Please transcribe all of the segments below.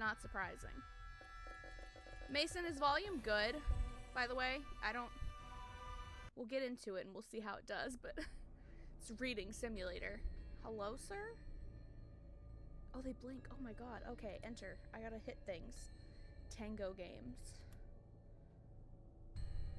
not surprising. Mason, is volume good? By the way, we'll get into it and we'll see how it does, but it's reading simulator. Hello, sir? Oh, they blink. Oh my god. Okay, enter. I gotta hit things. Tango games.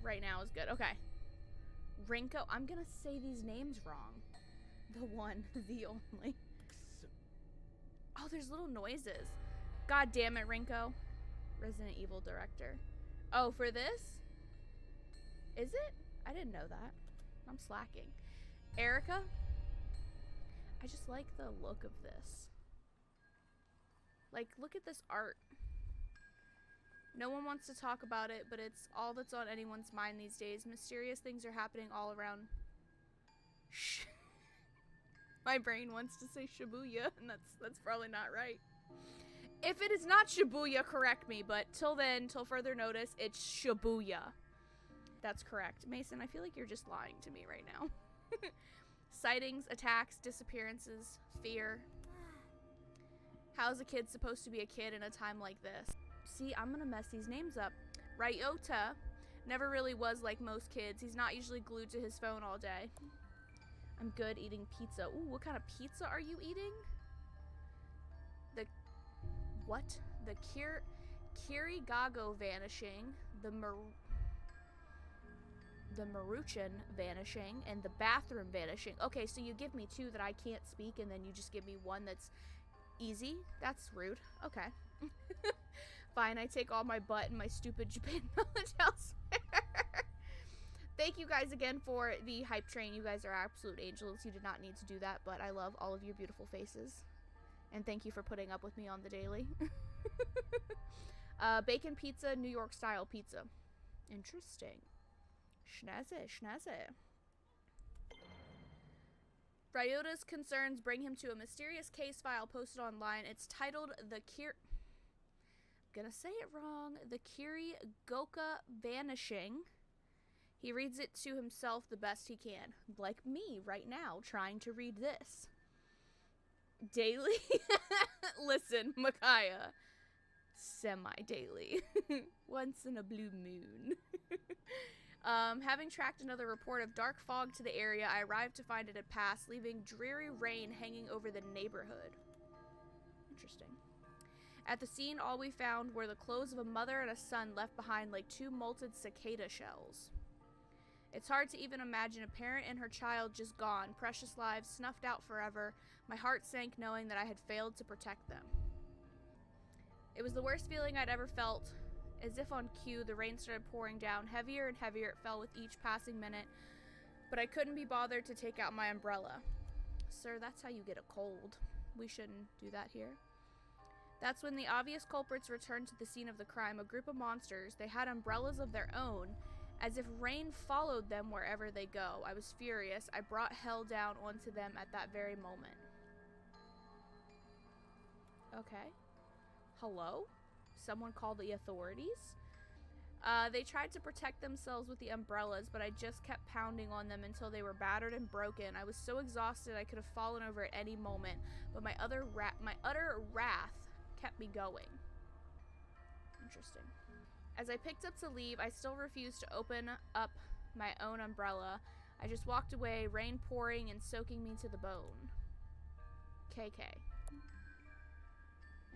Right now is good. Okay. Rinko. I'm gonna say these names wrong. The one, the only. Oh, there's little noises. God damn it, Rinko. Resident Evil director. Oh, for this? Is it? I didn't know that. I'm slacking. Erica? I just like the look of this. Like, look at this art. No one wants to talk about it, but it's all that's on anyone's mind these days. Mysterious things are happening all around. Shh. My brain wants to say Shibuya, and that's probably not right. If it is not Shibuya, correct me, but till then, till further notice, it's Shibuya. That's correct. Mason, I feel like you're just lying to me right now. Sightings, attacks, disappearances, fear. How's a kid supposed to be a kid in a time like this? See, I'm gonna mess these names up. Ryota never really was like most kids. He's not usually glued to his phone all day. I'm good eating pizza. Ooh, what kind of pizza are you eating? What? The Kirigago vanishing, the Maruchan vanishing, and the bathroom vanishing. Okay, so you give me two that I can't speak, and then you just give me one that's easy? That's rude. Okay. Fine, I take all my butt and my stupid Japan knowledge elsewhere. Thank you guys again for the hype train. You guys are absolute angels. You did not need to do that, but I love all of your beautiful faces. And thank you for putting up with me on the daily. Bacon pizza, New York style pizza. Interesting. Schnazzy, schnazzy. Ryota's concerns bring him to a mysterious case file posted online. It's titled I'm gonna say it wrong. The Kirigoka Vanishing. He reads it to himself the best he can. Like me right now, trying to read this. Daily? Listen, Micaiah. Semi-daily. Once in a blue moon. Having tracked another report of dark fog to the area, I arrived to find it had passed, leaving dreary rain hanging over the neighborhood. Interesting. At the scene, all we found were the clothes of a mother and a son left behind like two molted cicada shells. It's hard to even imagine a parent and her child just gone, precious lives snuffed out forever. My heart sank knowing that I had failed to protect them. It was the worst feeling I'd ever felt. As if on cue, the rain started pouring down. Heavier and heavier it fell with each passing minute, but I couldn't be bothered to take out my umbrella. Sir, that's how you get a cold. We shouldn't do that here. That's when the obvious culprits returned to the scene of the crime, a group of monsters. They had umbrellas of their own, as if rain followed them wherever they go. I was furious. I brought hell down onto them at that very moment. Okay. Hello? Someone called the authorities? They tried to protect themselves with the umbrellas, but I just kept pounding on them until they were battered and broken. I was so exhausted I could have fallen over at any moment, but my utter wrath kept me going. Interesting. As I picked up to leave, I still refused to open up my own umbrella. I just walked away, rain pouring and soaking me to the bone. KK.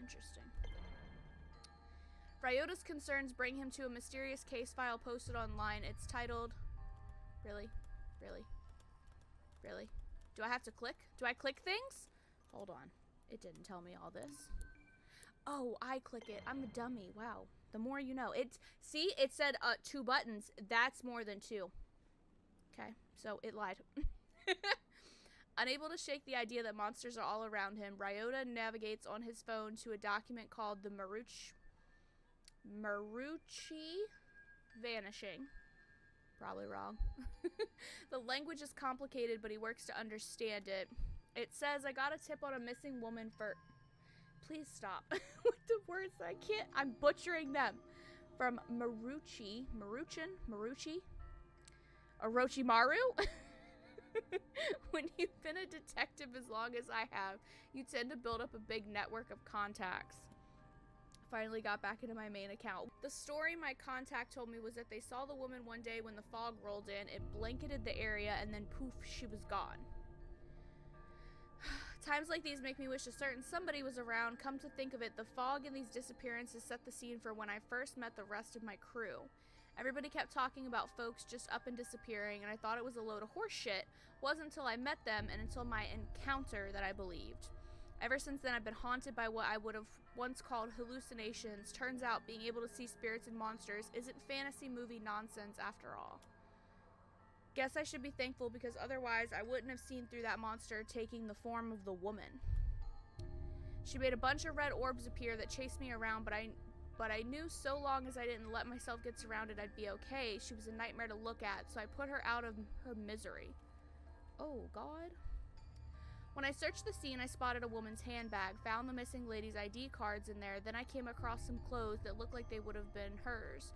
Interesting. Ryota's concerns bring him to a mysterious case file posted online. It's titled... Really? Really? Really? Do I have to click? Do I click things? Hold on. It didn't tell me all this. Oh, I click it. I'm a dummy. Wow. The more you know. See, it said 2 buttons. That's more than 2. Okay, so it lied. Unable to shake the idea that monsters are all around him, Ryota navigates on his phone to a document called the Marucci Vanishing. Probably wrong. The language is complicated, but he works to understand it. It says, I got a tip on a missing woman for... Please stop with the words that I can't. I'm butchering them. From Marucci. Orochimaru? When you've been a detective as long as I have, you tend to build up a big network of contacts. Finally got back into my main account. The story my contact told me was that they saw the woman one day when the fog rolled in, it blanketed the area, and then poof, she was gone. Times like these make me wish a certain somebody was around. Come to think of it, the fog and these disappearances set the scene for when I first met the rest of my crew. Everybody kept talking about folks just up and disappearing, and I thought it was a load of horse shit. Wasn't until I met them and until my encounter that I believed. Ever since then, I've been haunted by what I would have once called hallucinations. Turns out being able to see spirits and monsters isn't fantasy movie nonsense after all. Guess I should be thankful, because otherwise I wouldn't have seen through that monster taking the form of the woman. She made a bunch of red orbs appear that chased me around, but I knew so long as I didn't let myself get surrounded, I'd be okay. She was a nightmare to look at, so I put her out of her misery. Oh, God. When I searched the scene, I spotted a woman's handbag, found the missing lady's ID cards in there, then I came across some clothes that looked like they would have been hers.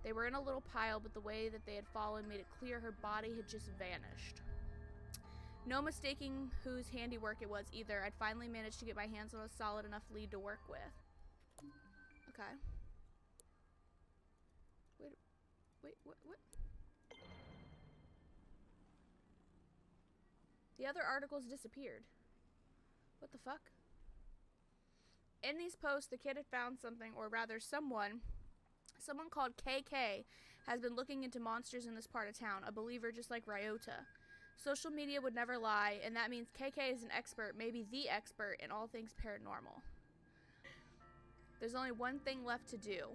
They were in a little pile, but the way that they had fallen made it clear her body had just vanished. No mistaking whose handiwork it was either. I'd finally managed to get my hands on a solid enough lead to work with. Okay. Wait, what? The other articles disappeared. What the fuck? In these posts, the kid had found something, or rather someone called KK has been looking into monsters in this part of town, a believer just like Ryota. Social media would never lie, and that means KK is an expert, maybe the expert, in all things paranormal. There's only one thing left to do.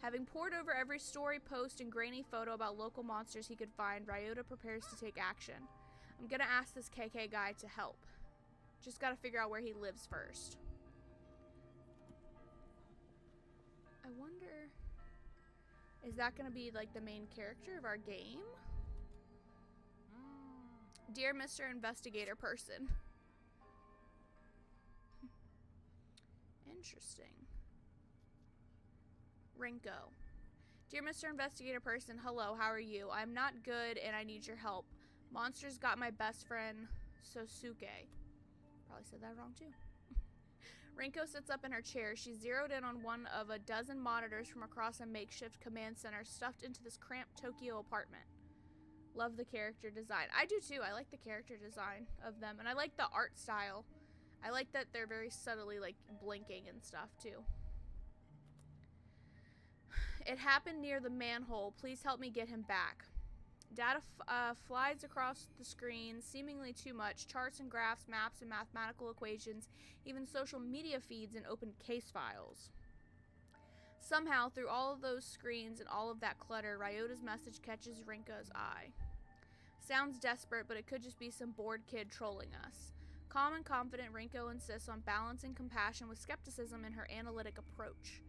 Having pored over every story, post, and grainy photo about local monsters he could find, Ryota prepares to take action. I'm gonna ask this KK guy to help. Just gotta figure out where he lives first. I wonder, is that gonna be like the main character of our game? Dear Mr. Investigator Person. Interesting. Rinko. Dear Mr. Investigator Person, hello, how are you? I'm not good and I need your help. Monsters got my best friend, Sosuke. Probably said that wrong too. Rinko sits up in her chair. She's zeroed in on one of a dozen monitors from across a makeshift command center stuffed into this cramped Tokyo apartment. Love the character design. I do too. I like the character design of them, and I like the art style. I like that they're very subtly like blinking and stuff too. It happened near the manhole. Please help me get him back. Data flies across the screen, seemingly too much. Charts and graphs, maps and mathematical equations, even social media feeds and open case files. Somehow, through all of those screens and all of that clutter, Ryota's message catches Rinko's eye. Sounds desperate, but it could just be some bored kid trolling us. Calm and confident, Rinko insists on balancing compassion with skepticism in her analytic approach.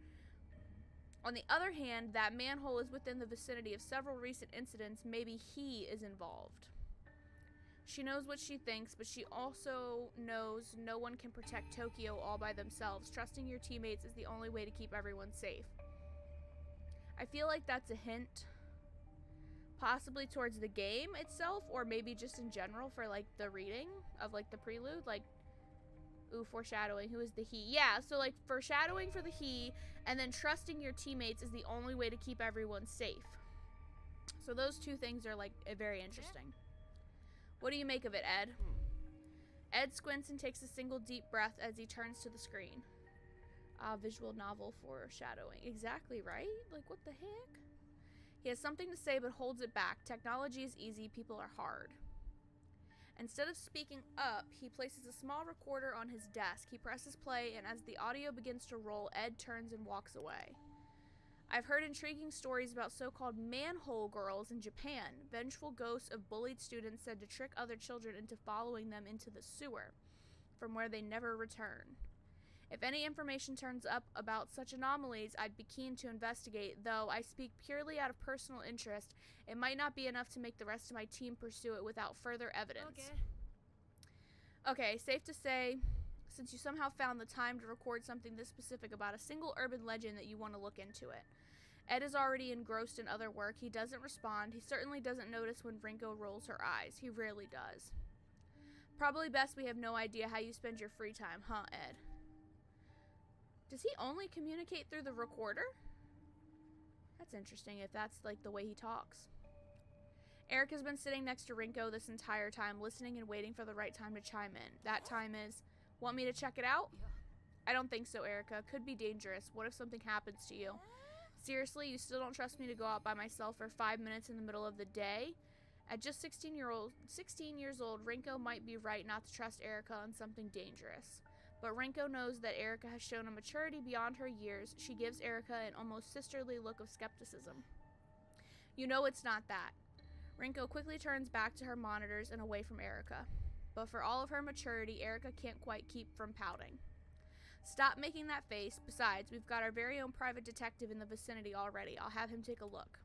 On the other hand, that manhole is within the vicinity of several recent incidents. Maybe he is involved. She knows what she thinks, but she also knows no one can protect Tokyo all by themselves. Trusting your teammates is the only way to keep everyone safe. I feel like that's a hint, possibly towards the game itself, or maybe just in general for like the reading of like the prelude, like, ooh, foreshadowing. Who is the he? Yeah, so like foreshadowing for the he, and then trusting your teammates is the only way to keep everyone safe. So those two things are like very interesting. What do you make of it, Ed? Ed squints and takes a single deep breath as he turns to the screen. Visual novel foreshadowing. Exactly right? Like, what the heck? He has something to say but holds it back. Technology is easy, people are hard. Instead of speaking up, he places a small recorder on his desk. He presses play, and as the audio begins to roll, Ed turns and walks away. I've heard intriguing stories about so-called manhole girls in Japan, vengeful ghosts of bullied students said to trick other children into following them into the sewer, from where they never return. If any information turns up about such anomalies, I'd be keen to investigate, though I speak purely out of personal interest. It might not be enough to make the rest of my team pursue it without further evidence. Okay, safe to say, since you somehow found the time to record something this specific about a single urban legend, that you want to look into it. Ed is already engrossed in other work. He doesn't respond. He certainly doesn't notice when Rinko rolls her eyes. He rarely does. Probably best we have no idea how you spend your free time, huh, Ed? Does he only communicate through the recorder? That's interesting if that's like the way he talks. Erica's been sitting next to Rinko this entire time, listening and waiting for the right time to chime in. That time is, want me to check it out? I don't think so, Erica. Could be dangerous. What if something happens to you? Seriously, you still don't trust me to go out by myself for 5 minutes in the middle of the day? At just 16 years old, Rinko might be right not to trust Erica on something dangerous. But Rinko knows that Erica has shown a maturity beyond her years. She gives Erica an almost sisterly look of skepticism. You know it's not that. Rinko quickly turns back to her monitors and away from Erica. But for all of her maturity, Erica can't quite keep from pouting. Stop making that face. Besides, we've got our very own private detective in the vicinity already. I'll have him take a look.